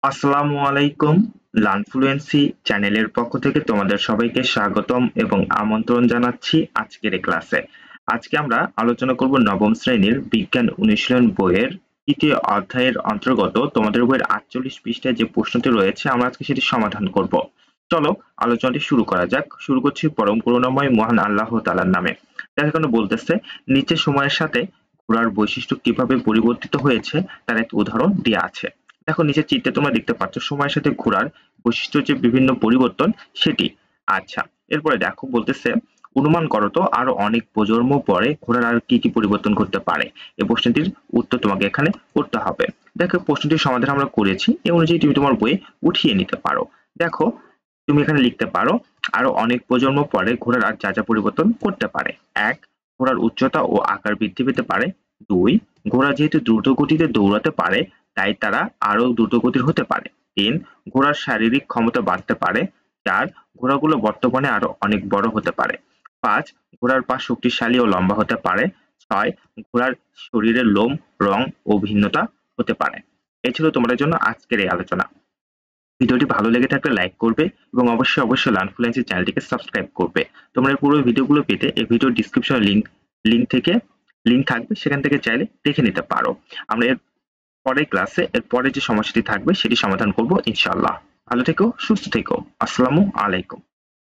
আসসালামু আলাইকুম। লার্নফ্লুয়েন্সি চ্যানেলের পক্ষ থেকে তোমাদের সবাইকে স্বাগতম এবং আমন্ত্রণ জানাচ্ছি আজকের এই ক্লাসে। আজকে আমরা আলোচনা করব নবম শ্রেণীর বিজ্ঞান অনুশীলন বইয়ের তৃতীয় অধ্যায়ের অন্তর্গত তোমাদের বইয়ের ৪৮ পৃষ্ঠায় যে প্রশ্নটি রয়েছে আমরা আজকে সেটি সমাধান করব। চলো আলোচনাটি শুরু করা যাক। শুরু করছি পরম করুণাময় মহান আল্লাহ তাআলার নামে। দেখো এখানে বলতেছে নিচে সময়ের সাথে ঘোড়ার বৈশিষ্ট্য কিভাবে পরিবর্তিত হয়েছে তার একটা উদাহরণ দেওয়া আছে। দেখো নিচের চিত্রে তোমরা দেখতে পাচ্ছ সময়ের সাথে ঘোড়ার বৈশিষ্ট্য যে বিভিন্ন পরিবর্তন সেটি। আচ্ছা, এরপরে দেখো বলতেছে অনুমান করো তো আরো অনেক প্রজন্ম পরে ঘোড়ার আর কি কি পরিবর্তন করতে পারে। এই প্রশ্নটির উত্তর তোমাকে এখানে করতে হবে। দেখো প্রশ্নটির সমাধান আমরা করেছি, এই অনুযায়ী তুমি তোমার বইয়ে উঠিয়ে নিতে পারো। দেখো তুমি এখানে লিখতে পারো আরো অনেক প্রজন্ম পরে ঘোড়ার আর যা যা পরিবর্তন করতে পারে। ১. ঘোড়ার উচ্চতা ও আকার বৃদ্ধি পেতে পারে। ২. ঘোড়া যেহেতু দ্রুত গতিতে দৌড়াতে পারে তাই তারা আরো দ্রুতগতির হতে পারে। ৩. ঘোড়ার শারীরিক ক্ষমতা বাড়তে পারে। ৪. ঘোড়াগুলো বর্তমানে আরো অনেক বড় হতে পারে। ৫. ঘোড়ার পা শক্তিশালী ও লম্বা হতে পারে। ৬. ঘোড়ার শরীরের লোম, রং ও ভিন্নতা হতে পারে। এই ছিল তোমাদের জন্য আজকের এই আলোচনা। ভিডিওটি ভালো লেগে থাকলে লাইক করবে এবং অবশ্যই লার্নফ্লুয়েন্সি চ্যানেলটিকে সাবস্ক্রাইব করবে। তোমরা পুরো ভিডিওগুলো পেতে এই ভিডিও ডিসক্রিপশনে লিংক থাকবে, সেখান থেকে চাইলে দেখে নিতে পারো। আমরা এর পরের ক্লাসে এর পরে যে সমস্যাটি থাকবে সেটি সমাধান করব ইনশাআল্লাহ। ভালো থেকো, সুস্থ থেকো। আসসালামু আলাইকুম।